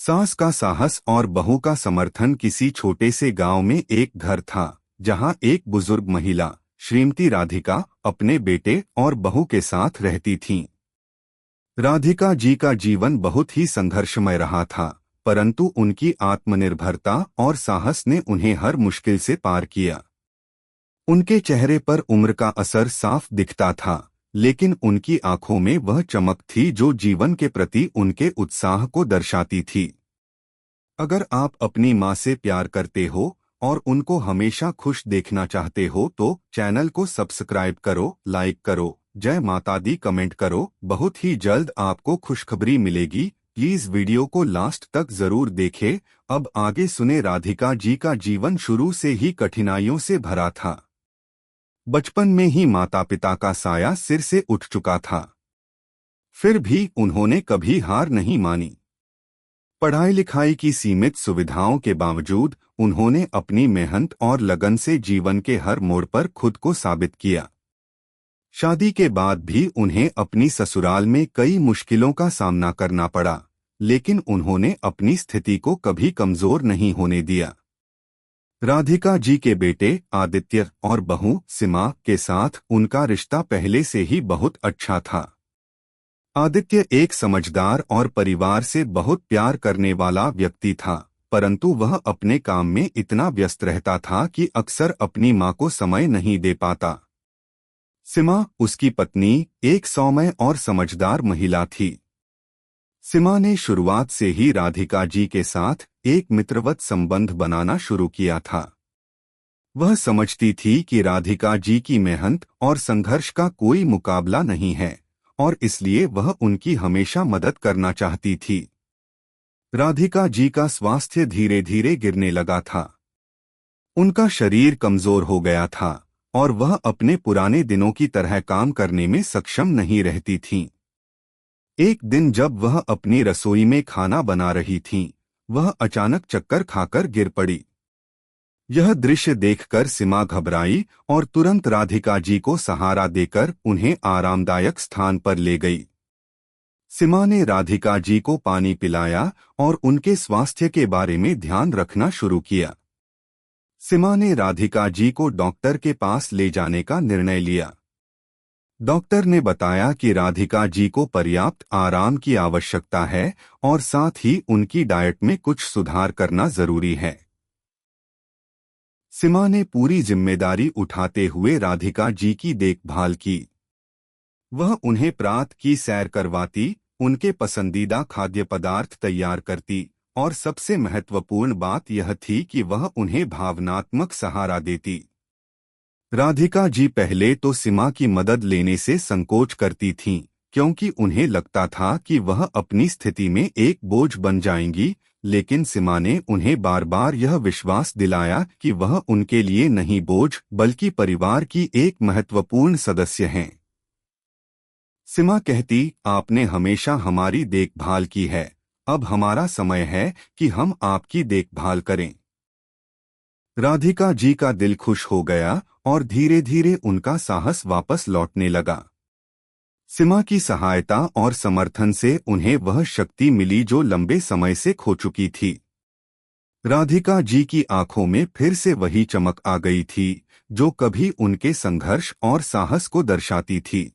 सास का साहस और बहू का समर्थन। किसी छोटे से गांव में एक घर था जहां एक बुजुर्ग महिला श्रीमती राधिका अपने बेटे और बहू के साथ रहती थीं। राधिका जी का जीवन बहुत ही संघर्षमय रहा था, परंतु उनकी आत्मनिर्भरता और साहस ने उन्हें हर मुश्किल से पार किया। उनके चेहरे पर उम्र का असर साफ दिखता था, लेकिन उनकी आंखों में वह चमक थी जो जीवन के प्रति उनके उत्साह को दर्शाती थी। अगर आप अपनी माँ से प्यार करते हो और उनको हमेशा खुश देखना चाहते हो तो चैनल को सब्सक्राइब करो, लाइक करो, जय माता दी कमेंट करो। बहुत ही जल्द आपको खुशखबरी मिलेगी। प्लीज वीडियो को लास्ट तक जरूर देखें। अब आगे सुने। राधिका जी का जीवन शुरू से ही कठिनाइयों से भरा था। बचपन में ही माता पिता का साया सिर से उठ चुका था, फिर भी उन्होंने कभी हार नहीं मानी। पढ़ाई लिखाई की सीमित सुविधाओं के बावजूद उन्होंने अपनी मेहनत और लगन से जीवन के हर मोड़ पर खुद को साबित किया। शादी के बाद भी उन्हें अपनी ससुराल में कई मुश्किलों का सामना करना पड़ा, लेकिन उन्होंने अपनी स्थिति को कभी कमजोर नहीं होने दिया। राधिका जी के बेटे आदित्य और बहू सीमा के साथ उनका रिश्ता पहले से ही बहुत अच्छा था। आदित्य एक समझदार और परिवार से बहुत प्यार करने वाला व्यक्ति था, परंतु वह अपने काम में इतना व्यस्त रहता था कि अक्सर अपनी मां को समय नहीं दे पाता। सीमा उसकी पत्नी एक सौम्य और समझदार महिला थी। सीमा ने शुरुआत से ही राधिका जी के साथ एक मित्रवत संबंध बनाना शुरू किया था। वह समझती थी कि राधिका जी की मेहनत और संघर्ष का कोई मुकाबला नहीं है और इसलिए वह उनकी हमेशा मदद करना चाहती थी। राधिका जी का स्वास्थ्य धीरे धीरे गिरने लगा था। उनका शरीर कमजोर हो गया था और वह अपने पुराने दिनों की तरह काम करने में सक्षम नहीं रहती थीं। एक दिन जब वह अपनी रसोई में खाना बना रही थीं, वह अचानक चक्कर खाकर गिर पड़ी। यह दृश्य देखकर सीमा घबराई और तुरंत राधिका जी को सहारा देकर उन्हें आरामदायक स्थान पर ले गई। सीमा ने राधिका जी को पानी पिलाया और उनके स्वास्थ्य के बारे में ध्यान रखना शुरू किया। सीमा ने राधिका जी को डॉक्टर के पास ले जाने का निर्णय लिया। डॉक्टर ने बताया कि राधिका जी को पर्याप्त आराम की आवश्यकता है और साथ ही उनकी डाइट में कुछ सुधार करना जरूरी है। सीमा ने पूरी जिम्मेदारी उठाते हुए राधिका जी की देखभाल की। वह उन्हें प्रातः की सैर करवाती, उनके पसंदीदा खाद्य पदार्थ तैयार करती और सबसे महत्वपूर्ण बात यह थी कि वह उन्हें भावनात्मक सहारा देती। राधिका जी पहले तो सीमा की मदद लेने से संकोच करती थीं, क्योंकि उन्हें लगता था कि वह अपनी स्थिति में एक बोझ बन जाएंगी, लेकिन सीमा ने उन्हें बार बार यह विश्वास दिलाया कि वह उनके लिए नहीं बोझ बल्कि परिवार की एक महत्वपूर्ण सदस्य हैं। सीमा कहती, आपने हमेशा हमारी देखभाल की है, अब हमारा समय है कि हम आपकी देखभाल करें। राधिका जी का दिल खुश हो गया और धीरे धीरे उनका साहस वापस लौटने लगा। सीमा की सहायता और समर्थन से उन्हें वह शक्ति मिली जो लंबे समय से खो चुकी थी। राधिका जी की आंखों में फिर से वही चमक आ गई थी जो कभी उनके संघर्ष और साहस को दर्शाती थी।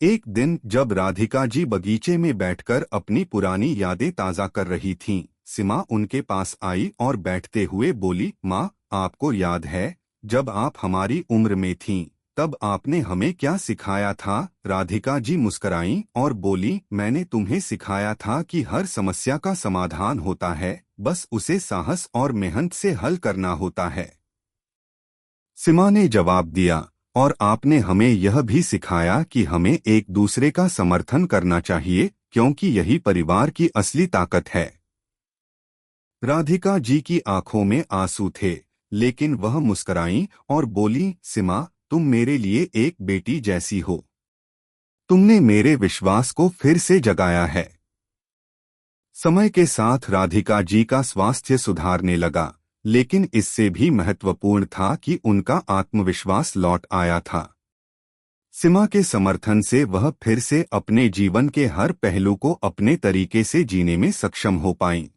एक दिन जब राधिका जी बगीचे में बैठकर अपनी पुरानी यादें ताज़ा कर रही थीं, सीमा उनके पास आई और बैठते हुए बोली, माँ, आपको याद है जब आप हमारी उम्र में थीं, तब आपने हमें क्या सिखाया था? राधिका जी मुस्कराईं और बोली, मैंने तुम्हें सिखाया था कि हर समस्या का समाधान होता है, बस उसे साहस और मेहनत से हल करना होता है। सीमा ने जवाब दिया, और आपने हमें यह भी सिखाया कि हमें एक दूसरे का समर्थन करना चाहिए, क्योंकि यही परिवार की असली ताकत है। राधिका जी की आंखों में आंसू थे, लेकिन वह मुस्कराईं और बोली, सीमा, तुम मेरे लिए एक बेटी जैसी हो। तुमने मेरे विश्वास को फिर से जगाया है। समय के साथ राधिका जी का स्वास्थ्य सुधारने लगा, लेकिन इससे भी महत्वपूर्ण था कि उनका आत्मविश्वास लौट आया था। सीमा के समर्थन से वह फिर से अपने जीवन के हर पहलू को अपने तरीके से जीने में सक्षम हो पाईं।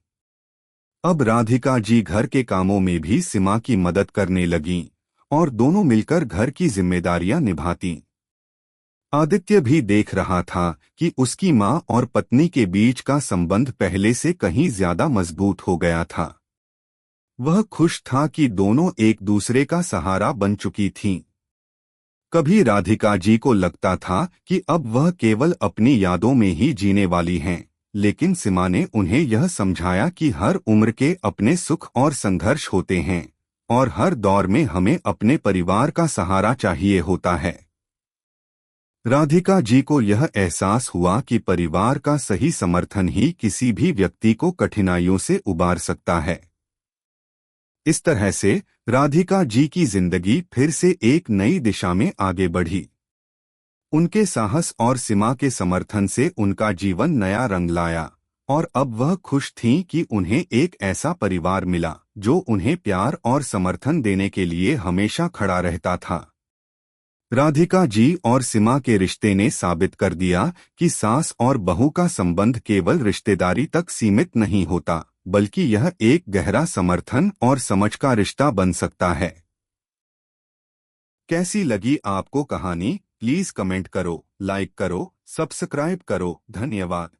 अब राधिका जी घर के कामों में भी सीमा की मदद करने लगीं और दोनों मिलकर घर की जिम्मेदारियां निभातीं। आदित्य भी देख रहा था कि उसकी मां और पत्नी के बीच का संबंध पहले से कहीं ज्यादा मजबूत हो गया था। वह खुश था कि दोनों एक दूसरे का सहारा बन चुकी थीं। कभी राधिका जी को लगता था कि अब वह केवल अपनी यादों में ही जीने वाली हैं, लेकिन सीमा ने उन्हें यह समझाया कि हर उम्र के अपने सुख और संघर्ष होते हैं और हर दौर में हमें अपने परिवार का सहारा चाहिए होता है। राधिका जी को यह एहसास हुआ कि परिवार का सही समर्थन ही किसी भी व्यक्ति को कठिनाइयों से उबार सकता है। इस तरह से राधिका जी की जिंदगी फिर से एक नई दिशा में आगे बढ़ी। उनके साहस और सीमा के समर्थन से उनका जीवन नया रंग लाया और अब वह खुश थीं कि उन्हें एक ऐसा परिवार मिला जो उन्हें प्यार और समर्थन देने के लिए हमेशा खड़ा रहता था। राधिका जी और सीमा के रिश्ते ने साबित कर दिया कि सास और बहू का संबंध केवल रिश्तेदारी तक सीमित नहीं होता, बल्कि यह एक गहरा समर्थन और समझ का रिश्ता बन सकता है। कैसी लगी आपको कहानी? प्लीज कमेंट करो, लाइक करो, सब्सक्राइब करो। धन्यवाद।